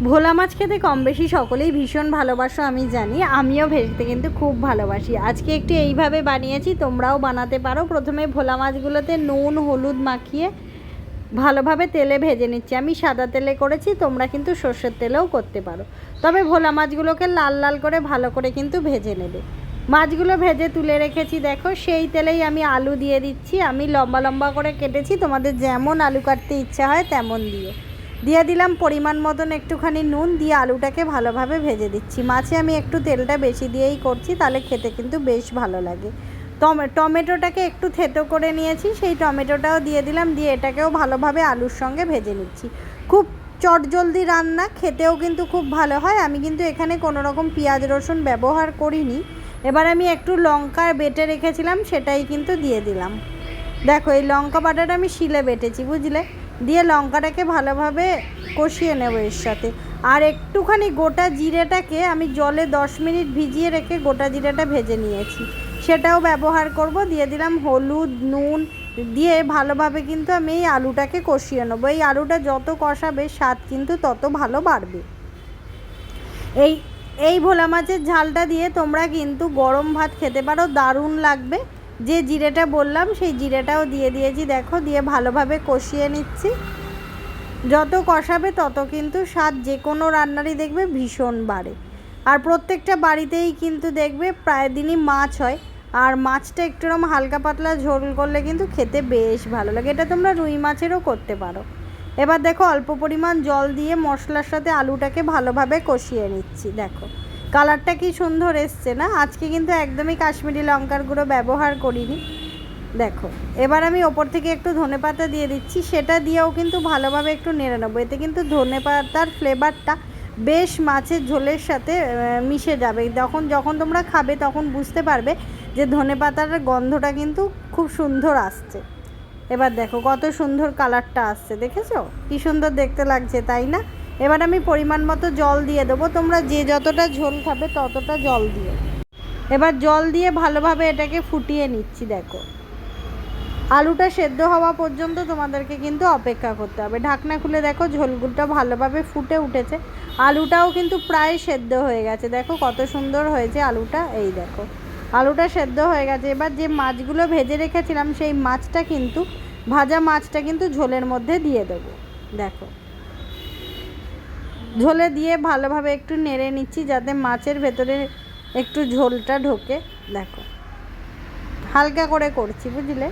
ভোলা মাছ খেতে কম বেশি সকলেই ভীষণ ভালোবাসো আমি জানি, আমিও ভেজতে কিন্তু খুব ভালোবাসি। আজকে একটু এইভাবে বানিয়েছি, তোমরাও বানাতে পারো। প্রথমে ভোলা মাছগুলোতে নুন হলুদ মাখিয়ে ভালোভাবে তেলে ভেজে নিচ্ছি। আমি সাদা তেলে করেছি, তোমরা কিন্তু সর্ষের তেলেও করতে পারো। তবে ভোলা মাছগুলোকে লাল লাল করে ভালো করে কিন্তু ভেজে নেবে। মাছগুলো ভেজে তুলে রেখেছি, দেখো সেই তেলেই আমি আলু দিয়ে দিচ্ছি। আমি লম্বা লম্বা করে কেটেছি, তোমাদের যেমন আলু কাটতে ইচ্ছা হয় তেমন দিয়ে দিলাম পরিমাণ মতন একটুখানি নুন, দিয়ে আলুটাকে ভালোভাবে ভেজে দিচ্ছি। মাছে আমি একটু তেলটা বেশি দিয়েই করছি, তাহলে খেতে কিন্তু বেশ ভালো লাগে। টমেটোটাকে একটু থেতো করে নিয়েছি, সেই টমেটোটাও দিয়ে দিলাম, দিয়ে এটাকেও ভালোভাবে আলুর সঙ্গে ভেজে নিচ্ছি। খুব চটজলদি রান্না, খেতেও কিন্তু খুব ভালো হয়। আমি কিন্তু এখানে কোনো রকম পেঁয়াজ রসুন ব্যবহার করিনি। এবার আমি একটু লঙ্কা বেটে রেখেছিলাম, সেটাই কিন্তু দিয়ে দিলাম। দেখো এই লঙ্কা বাটাটা আমি শিলে বেটেছি, বুঝলে। দিয়ে লঙ্কাটাকে ভালোভাবে কষিয়ে নেব এর সাথে। আর একটুখানি গোটা জিরেটাকে আমি জলে 10 মিনিট ভিজিয়ে রেখে গোটা জিরেটা ভেজে নিয়েছি, সেটাও ব্যবহার করব। দিয়ে দিলাম হলুদ নুন, দিয়ে ভালোভাবে কিন্তু আমি এই আলুটাকে কষিয়ে নেবো। এই আলুটা যত কষাবে স্বাদ কিন্তু তত ভালো বাড়বে। এই ভোলা মাছের ঝালটা দিয়ে তোমরা কিন্তু গরম ভাত খেতে পারো, দারুণ লাগবে। যে জিরেটা বললাম সেই জিরেটাও দিয়ে দিয়েছি, দেখো, দিয়ে ভালোভাবে কষিয়ে নিচ্ছি। যত কষাবে তত কিন্তু স্বাদ যে কোনো রান্নারই দেখবে ভীষণ বাড়ে। আর প্রত্যেকটা বাড়িতেই কিন্তু দেখবে প্রায় দিনই মাছ হয়, আর মাছটা একটু এরকম হালকা পাতলা ঝোল করলে কিন্তু খেতে বেশ ভালো লাগে। এটা তোমরা রুই মাছেরও করতে পারো। এবার দেখো অল্প পরিমাণ জল দিয়ে মশলার সাথে আলুটাকে ভালোভাবে কষিয়ে নিচ্ছি। দেখো কালারটা কি সুন্দর এসছে না। আজকে কিন্তু একদমই কাশ্মীরি লঙ্কার গুঁড়ো ব্যবহার করিনি। দেখো এবার আমি ওপর থেকে একটু ধনেপাতা দিয়ে দিচ্ছি, সেটা দিয়েও কিন্তু ভালোভাবে একটু নেড়ে নেবো। এতে কিন্তু ধনেপাতার ফ্লেভারটা বেশ মাছের ঝোলের সাথে মিশে যাবে। যখন তোমরা খাবে তখন বুঝতে পারবে যে ধনেপাতার গন্ধটা কিন্তু খুব সুন্দর আসছে। এবার দেখো কত সুন্দর কালারটা আসছে, দেখেছো কি সুন্দর দেখতে লাগছে, তাই না। এবার আমি পরিমাণ মতো জল দিয়ে দেবো, তোমরা যে যতটা ঝোল খাবে ততটা জল দিও। এবার জল দিয়ে ভালোভাবে এটাকে ফুটিয়ে নিচ্ছি। দেখো আলুটা সেদ্ধ হওয়া পর্যন্ত তোমাদেরকে কিন্তু অপেক্ষা করতে হবে। ঢাকনা খুলে দেখো ঝোলগুলোটা ভালোভাবে ফুটে উঠেছে, আলুটাও কিন্তু প্রায় সেদ্ধ হয়ে গেছে। দেখো কত সুন্দর হয়েছে আলুটা, এই দেখো আলুটা সেদ্ধ হয়ে গেছে। এবার যে মাছগুলো ভেজে রেখেছিলাম সেই মাছটা কিন্তু ভাজা মাছটা কিন্তু ঝোলের মধ্যে দিয়ে দেবো। দেখো ঝোলে দিয়ে ভালোভাবে একটু নেড়ে নিচ্ছি যাতে মাছের ভেতরে একটু ঝোলটা ঢোকে। দেখো হালকা করে করছি, বুঝলে।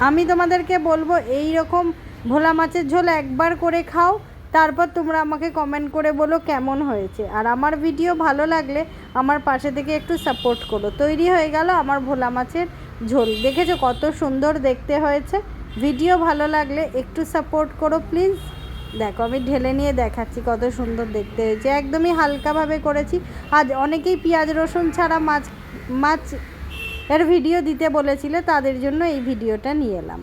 আমি তোমাদেরকে বলবো এই রকম ভোলা মাছের ঝোল একবার করে খাও, তারপর তোমরা আমাকে কমেন্ট করে বলো কেমন হয়েছে। আর আমার ভিডিও ভালো লাগলে আমার পাশে থেকে একটু সাপোর্ট করো। তৈরি হয়ে গেল আমার ভোলা মাছের ঝোল। দেখেছো কত সুন্দর দেখতে হয়েছে। ভিডিও ভালো লাগলে একটু সাপোর্ট করো প্লিজ। দেখো আমি ঢেলে নিয়ে দেখাচ্ছি কত সুন্দর দেখতে হয়েছে, একদমই হালকাভাবে করেছি। আজ অনেকেই পেঁয়াজ রসুন ছাড়া মাছ এর ভিডিও দিতে বলেছিল, তাদের জন্য এই ভিডিওটা নিয়ে এলাম।